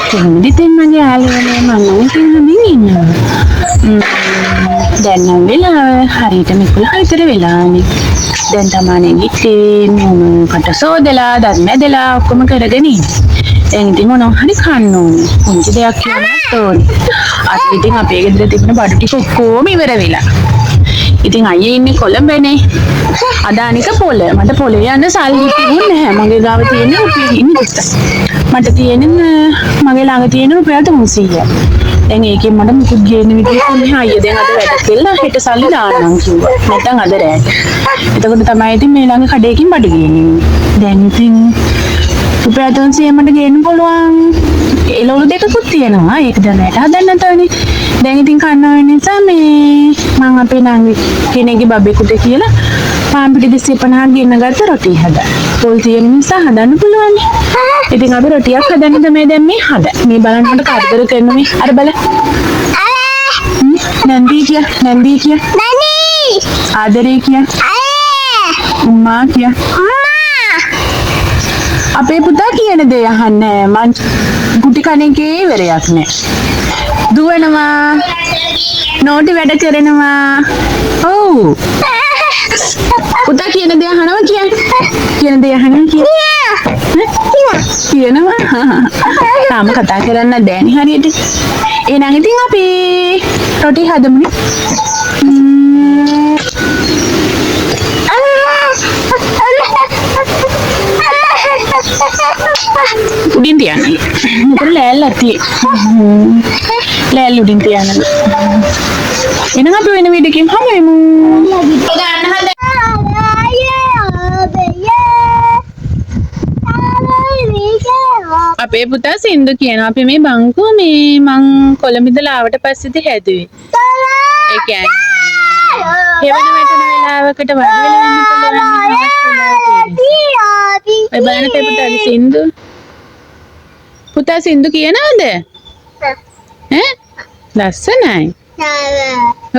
ඉතින් මගේ යාළුවනේ මම ඉතින් හමින් ඉන්නවා. දැන් නම් වෙලාව හරියට 11 විතර වෙලානේ. දැන් තමයි ඉතින් මම කට සෝදලා දත් මැදලා ඔක්කොම කරගෙන ඉන්නේ. දැන් ඉතින් මොනවා හරි කන්න ඕනේ. පුංචි දෙයක් කියන්නත් ඕනේ. අද ඉතින් අපේ ගෙදර තිබුණ බඩු ටික ඔක්කොම ඉවර වෙලා. ඉතින් අයියේ ඉන්නේ කොළඹනේ. අද අනික පොළ. මට පොළේ යන්න සල්ලි තිබුණේ නැහැ. මගේ ගාව තියෙන රුපියල් ඉන්නේ මට තියෙන මගේ ළඟ තියෙන රුපියල් 300ක්. දැන් ඒකෙන් මට මුකුත් ගේන්න විදිහක් නැහැ. අයියා දැන් අද වැඩ කළා හෙට සල්ලි දාන්නම් කිව්වා. නැත්නම් අද රැට. එතකොට තමයි ඉතින් මේ ළඟ කඩේකින් බඩ ගේන්නේ. දැන් ඉතින් රුපියල් 300 මට ගේන්න පුළුවන්. එළවලු දෙකකුත් තියෙනවා. ඒක දැන් රැට හදන්න තවනේ. දැන් ඉතින් කන්න වෙන නිසා මේ මම අපේ නංගි කෙනෙක්ගේ බබෙකුට කියලා පාන් පිටි 250ක් ගෙන්න ගත්ත රොටි හදා. පොල් තියෙන නිසා හදන්න පුළුවන්. ඉතින් අපි රොටියක් හදන්න තමයි දැන් මේ හදා. මේ බලන්න මට කරදර කරන මේ අර බල. නන්දි කිය. නන්දි ආදරේ කිය. උම්මා කිය. අපේ පුතා කියන දේ අහන්නේ මං කුටි කණේකේ ඉවරයක් නෑ. දුවනවා. නෝටි වැඩ කරනවා. ඔව්. පුතා කියන දේ අහනවා කියන දේ අහනවා කියනවා. තාම කතා කරන්න බෑනේ හරියට. එහෙනම් ඉතින් අපි රොටි හදමුනේ. උඩින් තියන්න. මෙතන ලෑල්ලක් තියෙන්නේ. ලෑල්ල උඩින් තියන්න. එහෙනම් අපි වෙන වීඩියෝකින් හමුවෙමු. අපේ පුතා සින්දු කියනවා අපි මේ බංකෝ මේ මං කොළඹ ඉඳලා ආවට පස්සේද හැදුවේ. ඒ කියන්නේ හේවන වැටෙන වෙලාවකට වඩ වෙලා ඉන්න පුළුවන්. ඔය බලන්න අපේ පුතාගේ සින්දු. පුතා සින්දු කියනවද? ඈ? ලස්සනයි.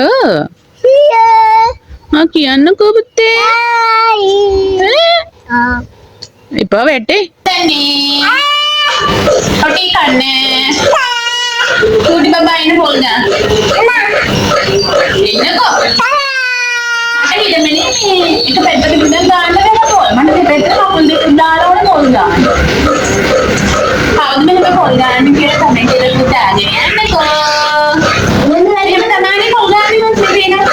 ඔව්. කියන්නකෝ පුතේ. එපා වැටේ. රොටි කන්නේ. කුඩි බබා ඉන්න පොල්දා. ඉන්නකෝ. මට හිතෙන්නේ එක පැත්තකට බුදන් දාන්න වෙන පොල්. මට දෙපැත්තට කකුල් දෙක දාලා ඕන පොල් දාන්න. කවුද මෙහෙම පොල් දාන්න කියලා තමයි කියලා පුතාගෙන යන්නකෝ. මොන හරියම තමයි පොල් දාන්නේ මම වෙනවා.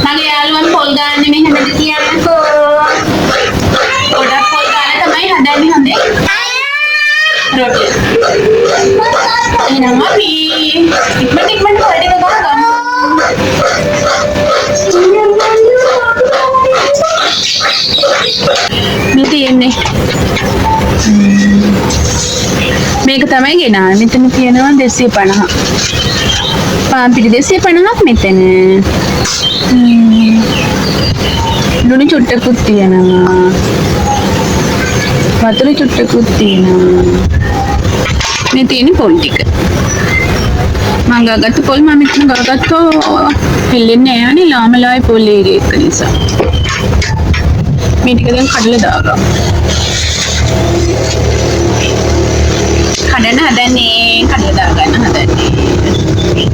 මගේ යාළුවන් පොල් දාන්නේ මෙහෙමද කියන්නකෝ. ගොඩක් පොල් දාලා තමයි හදන්නේ හොඳේ. රොටි. එහෙනම් අපි ඉක්මනට පොල් ටික ගහගමු. මේ තියෙන්නේ. මේක තමයි ගෙනාවේ. මෙතන තියෙනවා 250. පාන් පිටි 250ක් මෙතන. ලුණු චුට්ටකුත් තියෙනවා. වතුර චුට්ටකුත් තියෙනවා. මේ තියෙන පොල් ටික. මම ගාගත්ත පොල් මම මෙතන ගාගත්තෝ හෙල්ලෙන්නේ නැහැ නේ ලාමලායි පොල් එක නිසා. මේ ටික දැන් කඩලා දාගමු. කඩන්න හදන්නේ කඩලා දාගන්න හදන්නේ.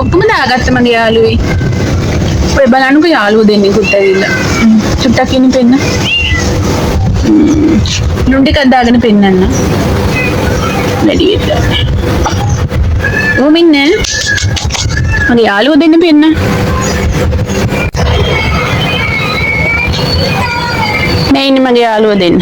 ඔක්කොම දාගත්ත මගේ යාළුවේ. ඔය බලන්නකෝ යාළුවෝ දෙන්නෙකුත් ඇවිල්ලා. චුට්ටක් ඉන්න පෙන්න. ලුණු ටිකක් දාගෙන පෙන්නන්න. වැඩි වෙද්දී. ඕම ඉන්නේ. මගේ යාළුවෝ දෙන්න පෙන්න. මේ ඉන්නේ මගේ යාළුවෝ දෙන්න.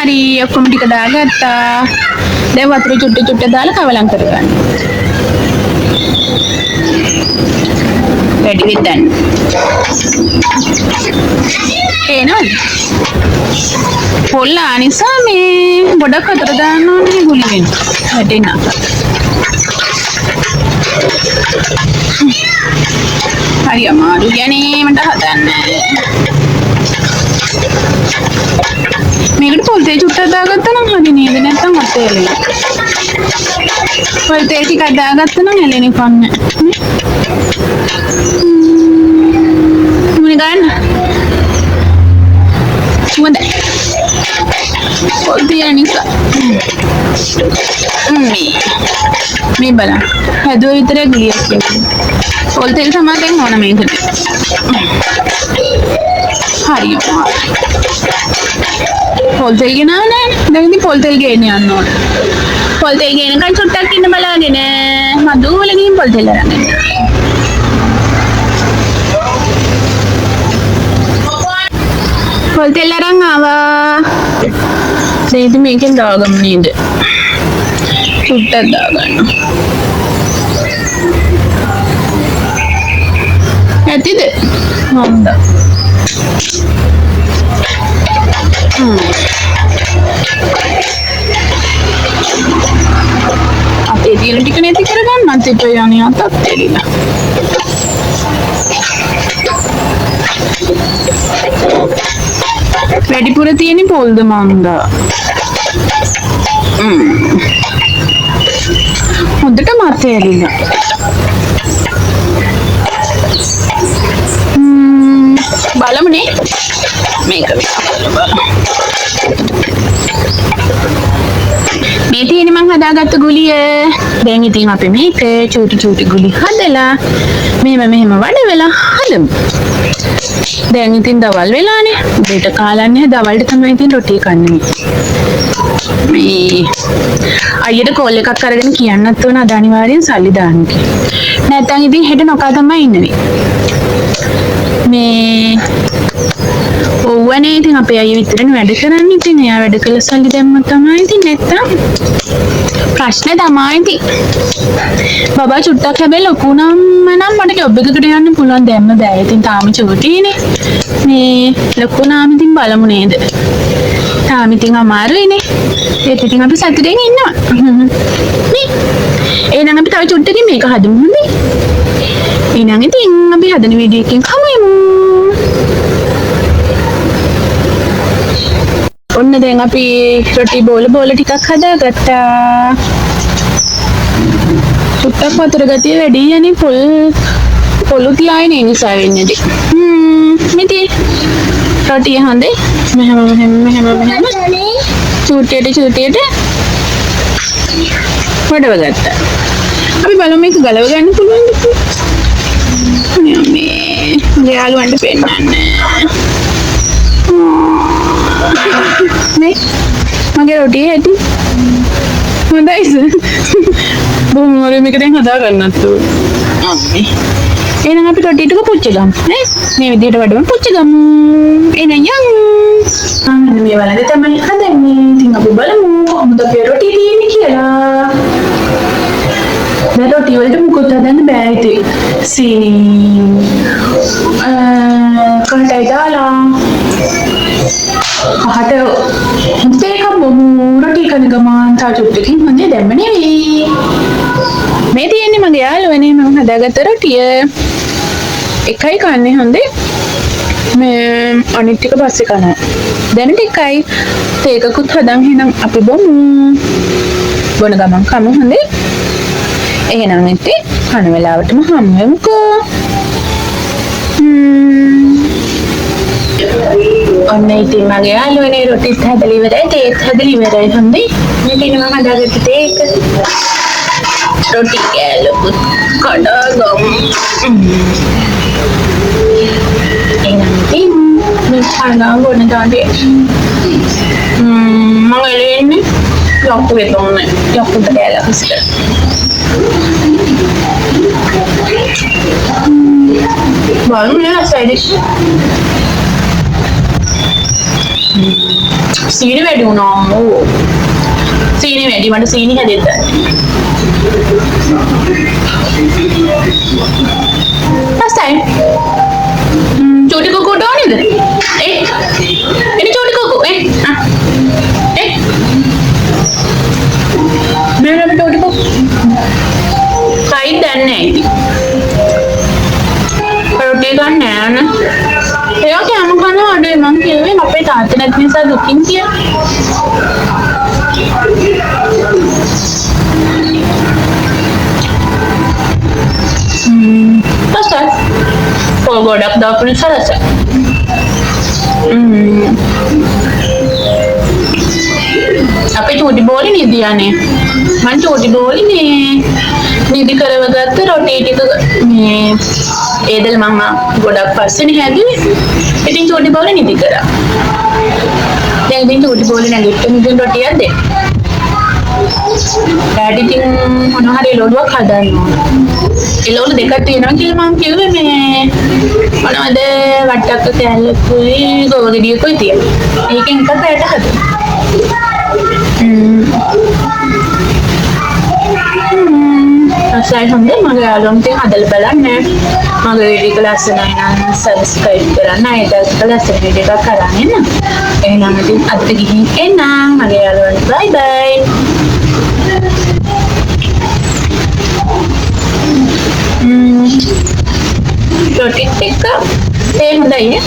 හරි ඔක්කොම ටික දාගත්තා. දැන් වතුර චුට්ට දාලා කවලම් කරගන්න. වැඩි වෙද්දන්න. එනවද? පොල්ලා නිසා මේ ගොඩක් වතුර දාන්න ඕනේ ගුලි වෙන. වැටෙන්න. හරි අමාරු ගැනීමට හදන්න. මේකට පොල් තේ චුට්ටක් දාගත්තා නම් හරි නේද? නැත්නම් අතේලෙයි. පොල් තේ ටිකක් දාගත්තා නම් එළෙන්නේ කන්නේ. මේ බලන්න. හැදුව විතරක් ගියක් කියලා. පොල් තෙල් තමයි දැන් ඕන මේකට. හරියම. පොල් තෙල් ගෙනානේ. දැන් ඉතින් පොල් තෙල් ගේන්න යන්න ඕන. පොල් තෙල් ගේනකන් චුට්ටක් ඉන්න බලාගෙන මදුවල ගිහින් පොල් තෙල් අරන් එන්න. පොල් තෙල් අරන් ආවා. දැන් ඉතින් මේකෙන් දාගමු නේද? චුට්ටක් දාගන්න. ඇතිද? හොඳයි. අපේ දින ටික නැති කරගන්නත් එපා යන්නේ අතත් දෙරිලා. වැඩිපුර තියෙන පොල්ද මන්දා. හොඳට මත ඇරිලා. බලමුනේ මේක මේ තියෙන මං හදාගත්ත ගුලිය. දැන් ඉතින් අපි මේක චූටි ගුලි හදලා මෙහෙම වඩවලා හදමු. දැන් ඉතින් දවල් වෙලානේ. උදේට කාලන්නේ දවල්ට තමයි ඉතින් රොටි කන්නේ. මේ අයියට කෝල් එකක් අරගෙන කියන්නත් ඕන අද අනිවාර්යෙන් සල්ලි දාන්න කියලා. නැත්නම් ඉතින් හෙට නොකා තමයි ඉන්නේ. මේ ඕවනේ ඉතින් අපේ අයියා විතරනේ වැඩ කරන්නේ. ඉතින් එයා වැඩ කළ සල්ලි දැම්මම තමයි ඉතින් නැත්තම් ප්‍රශ්න තමයි ඉතින්. බබා චුට්ටක් හැබැයි ලොකු නම් මට ජොබ් එකකට යන්න පුළුවන් දැම්ම බෑ. ඉතින් තාම චූටිනේ. මේ ලොකු නම් ඉතින් බලමු නේද? තාම ඉතින් අමාරුයිනේ. ඒත් ඉතින් අපි සතුටින් ඉන්නවා. නේ? එහෙනම් අපි තව චුට්ටකින් මේක හදමු හොඳේ. එහෙනම් ඉතින් අපි හදන වීඩියෝ එකකින් හමුවෙමු. ඔන්න දැන් අපි රොටි බෝල ටිකක් හදාගත්තා. චුට්ටක් වතුර ගතිය වැඩි යන්නේ පොළු තියාගෙන ඒ නිසා වෙන්නේ. මිටි රොටිය හොඳේ. මෙහෙම චූටියට වඩව ගත්තා. අපි බලමු මේක ගලව ගන්න පුළුවන්ද කියලා. මේ යාළුවන්ට පෙන්නන්න. මේ මගේ රොටිය ඇති හොඳයිද? බොහොම වල මේක දැන් හදා ගන්නත් ඕනේ. එහෙනම් අපි රොටි ටික පුච්ච ගමු නේ. මේ විදිහට වඩම පුච්ච ගමු. එහෙනම් යන්. මේ වලද තමයි හදන්නේ. ඉතින් අපි බලමු කොහොමද අපේ රොටි තියෙන්නේ කියලා. දැන් රොටි වලට මුකුත් හදන්න බෑ ඉතින්. සීනි කණ්ඩායම් දාලා අහට මුත්තේක බොමු රොටි කන ගමන් තා චුට්ටකින් හොඳේ දැම්ම නෙවෙයි. මේ තියෙන්නේ මගේ යාළුවනේ මම හදාගත්ත රොටිය. එකයි කන්නේ හොඳේ. මේ අනිත් ටික පස්සේ කනවා. දැනට එකයි. තේකකුත් හදන් එහෙනම් අපි බොමු. බොන ගමන් කමු හොඳේ. එහෙනම් ඉතින් කන වෙලාවටම හම් වෙමුකෝ. ඔන්න ඉතින් මගේ යාළුවනේ රොටිත් හදලා ඉවරයි. තේත් හදලා ඉවරයි හොඳේ. මේ තියෙන මම හදාගත්ත තේක. රොටි කෑල්ලකුත් කඩගමු. එහෙනම් ඉතින් මේ ඡානා බොන දාන්නේ. මම එන්නේ යොක්කු වෙතෝනේ. යොක්කුට කෑල්ල ඉස්සර. බලමු නේද සයිඩ් සීනි වැඩි වුණා. සීනි වැඩි මට සීනි හැදෙන්න. පස්සේ චෝටි කොකෝ ඩෝනිද? එනි චෝටි කොකෝ මේක චෝටි කොකෝ කයි දන්නේ නැහැ. රොටි ගන්න නෑ. එයා කෑම කනවා අඩේ මං කිව්වේ අපේ තාත්තා නැති නිසා දුකින් කියලා. පස්සේ පොල් ගොඩක් දාපු නිසා රස. අපේ චූටි බෝලේ නිදියානේ. මං චෝටි බෝලි මේ නිදි කරවගත්ත රොටි ටික මේ ඒදල මම ගොඩක් පස්සේනේ හැදුවේ. ඉතින් චෝටි බෝලි නිදි කරා. දැන් ඉතින් චෝටි බෝලි නැගිටින්න ඉතින් රොටියක් දෙන්න. ඩැඩි ඉතින් මොනවා හරි එළවලුවක් හදන්න ඕන. එළවලු දෙකක් තියෙනවා කියලා මම කිව්වේ මේ මොනවද වට්ටක්ක කෑල්ලකුයි ගෝවගෙඩියකුයි තියෙනවා. ඒකෙන් එකක් ඇයට හදන්න. අසයි හොඳේ මගේ යාළුවන්ට ඉතින් හදලා බලන්න. මගේ වීඩියෝ එක ලස්සනයි නම් සබ්ස්ක්‍රයිබ් කරන්න. ඒකත් ලස්සන වීඩියෝ එකක් කරන් එන්න. එහෙනම් ඉතින් අද ගිහින් එන්නම් මගේ යාළුවන්ට බයි බයි. රොටි ටික ඒ හොඳයි නේ.